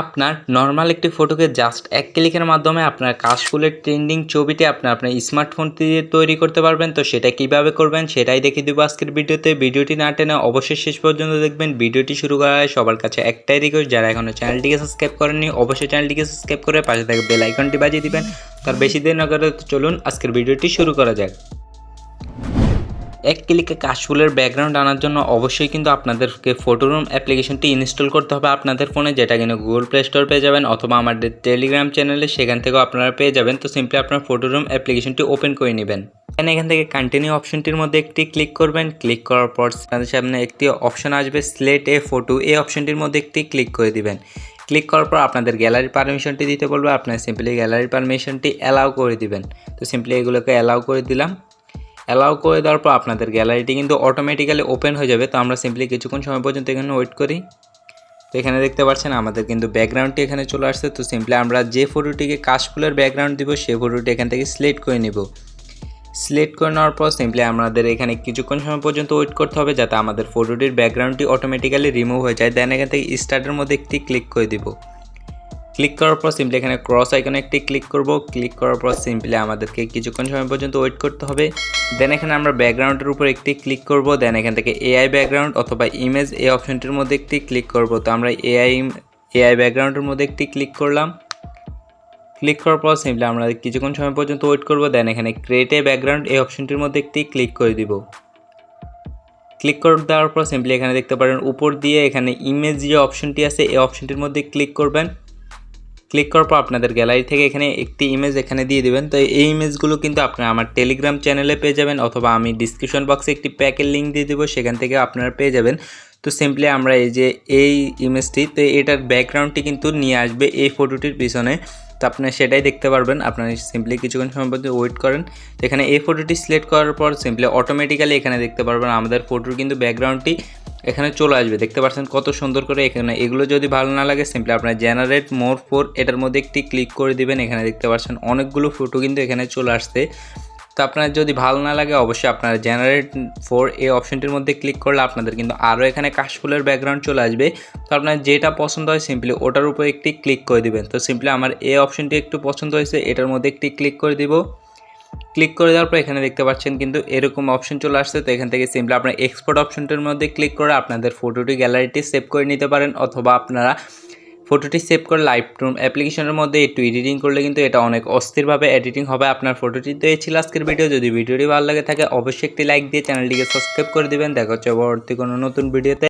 আপনার নরমাল একটি ফটোকে জাস্ট এক ক্লিকের মাধ্যমে আপনার কাশফুলের ট্রেন্ডিং ছবিটি আপনার স্মার্টফোন দিয়ে তৈরি করতে পারবেন। তো সেটা কিভাবে করবেন সেটাই দেখিয়ে দেবো আজকের ভিডিওতে। ভিডিওটি না টেনে অবশ্যই শেষ পর্যন্ত দেখবেন। ভিডিওটি শুরু করার আগে সবার কাছে একটাই রিকোয়েস্ট, যারা এখনও চ্যানেলটিকে সাবস্ক্রাইব করেননি অবশ্যই চ্যানেলটিকে সাবস্ক্রাইব করে পাশে থাকা বেল আইকনটি বাজিয়ে দিবেন। তার বেশি দেরি না করে চলুন আজকের ভিডিওটি শুরু করা যাক। এক ক্লিকে কাশফুলের ব্যাকগ্রাউন্ড আনার জন্য অবশ্যই কিন্তু আপনাদেরকে ফটোরুম অ্যাপ্লিকেশনটি ইনস্টল করতে হবে আপনাদের ফোনে, যেটা কিন্তু গুগল প্লে স্টোর পেয়ে যাবেন অথবা আমাদের টেলিগ্রাম চ্যানেলে সেখান থেকেও আপনারা পেয়ে যাবেন। তো সিম্পলি আপনার ফটোরুম অ্যাপ্লিকেশনটি ওপেন করে নেবেন। এখান থেকে কন্টিনিউ অপশনটির মধ্যে একটি ক্লিক করবেন। ক্লিক করার পর আপনাদের সামনে একটি অপশন আসবে সিলেক্ট এ ফটো, এই অপশনটির মধ্যে একটি ক্লিক করে দিবেন। ক্লিক করার পর আপনাদের গ্যালারি পারমিশনটি দিতে বলবে, আপনার সিম্পলি গ্যালারি পারমিশনটি অ্যালাউ করে দিবেন। তো সিম্পলি এগুলোকে অ্যালাউ করে দিলাম। অ্যালাউ করে দেওয়ার পর আপনাদের গ্যালারিটি কিন্তু অটোমেটিক্যালি ওপেন হয়ে যাবে। তো আমরা সিম্পলি কিছুক্ষণ সময় পর্যন্ত এখানে ওয়েট করি। তো এখানে দেখতে পাচ্ছেন আমাদের কিন্তু ব্যাকগ্রাউন্ডটি এখানে চলে আসছে। তো সিম্পলি আমরা যে ফটোটিকে কাশফুলের ব্যাকগ্রাউন্ড দিব সেই ফটোটি এখান থেকে সিলেক্ট করে নিব। সিলেক্ট করে নেওয়ার পর সিম্পলি আমাদের এখানে কিছুক্ষণ সময় পর্যন্ত ওয়েট করতে হবে যাতে আমাদের ফটোটির ব্যাকগ্রাউন্ডটি অটোমেটিক্যালি রিমুভ হয়ে যায়। দেন এখান থেকে স্টার্টের মধ্যে একটি ক্লিক করে দিব। ক্লিক করার পর সিম্পলি এখানে ক্রস আইকনে একটি ক্লিক করব। ক্লিক করার পর সিম্পলি আমাদেরকে কিছুক্ষণ সময় পর্যন্ত ওয়েট করতে হবে। দেন এখানে আমরা ব্যাকগ্রাউন্ডের উপর একটি ক্লিক করব। দেন এখান থেকে এআই ব্যাকগ্রাউন্ড অথবা ইমেজ এই অপশনটির মধ্যে একটি ক্লিক করব। তো আমরা এআই ব্যাকগ্রাউন্ডের মধ্যে একটি ক্লিক করলাম। ক্লিক করার পর সিম্পলি আমরা কিছুক্ষণ সময় পর্যন্ত ওয়েট করব। দেন এখানে ক্রিয়েট এ ব্যাকগ্রাউন্ড এই অপশনটির মধ্যে একটি ক্লিক করে দিব। ক্লিক করে দেওয়ার পর সিম্পলি এখানে দেখতে পারেন উপর দিয়ে এখানে ইমেজ যে অপশনটি আছে এই অপশনটির মধ্যে ক্লিক করবেন। ক্লিক করার পর আপনাদের গ্যালারি থেকে এখানে একটি ইমেজ এখানে দিয়ে দেবেন। তো এই ইমেজগুলো কিন্তু আপনারা আমার টেলিগ্রাম চ্যানেলে পেয়ে যাবেন অথবা আমি ডিসক্রিপশন বক্সে একটি প্যাকের লিঙ্ক দিয়ে দেবো, সেখান থেকে আপনারা পেয়ে যাবেন। তো সিম্পলি আমরা এই ইমেজটি, তো এটার ব্যাকগ্রাউন্ডটি কিন্তু নিয়ে আসবে এই ফটোটির পিছনে। তো আপনারা সেটাই দেখতে পারবেন। আপনারা সিম্পলি কিছুক্ষণ সময় পর্যন্ত ওয়েট করেন। তো এখানে এই ফটোটি সিলেক্ট করার পর সিম্পলি অটোমেটিক্যালি এখানে দেখতে পারবেন আমাদের ফটোর কিন্তু ব্যাকগ্রাউন্ডটি এখানে চলে আসবে। দেখতে পাচ্ছেন কত সুন্দর করে। এখানে এগুলো যদি ভালো না লাগে সিম্পলি আপনার জেনারেট মোর ফোর এটার মধ্যে একটি ক্লিক করে দিবেন। এখানে দেখতে পাচ্ছেন অনেকগুলো ফটো কিন্তু এখানে চলে আসছে। তো আপনার যদি ভালো না লাগে অবশ্যই আপনারা জেনারেট ফোর এই অপশনটির মধ্যে ক্লিক করলে আপনাদের কিন্তু আরও এখানে কাশফুলের ব্যাকগ্রাউন্ড চলে আসবে। তো আপনার যেটা পছন্দ হয় সিম্পলি ওটার উপর একটি ক্লিক করে দিবেন। তো সিম্পলি আমার এই অপশনটি একটু পছন্দ হয়েছে, এটার মধ্যে একটি ক্লিক করে দিব। ক্লিক করে দেওয়ার পর এখানে দেখতে পাচ্ছেন কিন্তু এরকম অপশন চলে আসছে। তো এখান থেকে সিম্পলি আপনার এক্সপোর্ট অপশনটির মধ্যে ক্লিক করে আপনাদের ফটোটি গ্যালারিটি সেভ করে নিতে পারেন অথবা আপনারা ফটোটি সেভ করে লাইটরুম অ্যাপ্লিকেশনের মধ্যে একটু এডিটিং করলে কিন্তু এটা অনেক অস্থিরভাবে এডিটিং হবে আপনার ফটোটি। তো এই ছিল আজকের ভিডিও। যদি ভিডিওটি ভালো লাগে থাকে অবশ্যই একটি লাইক দিয়ে চ্যানেলটিকে সাবস্ক্রাইব করে দিবেন। দেখা হচ্ছে পরবর্তী কোনো নতুন ভিডিওতে।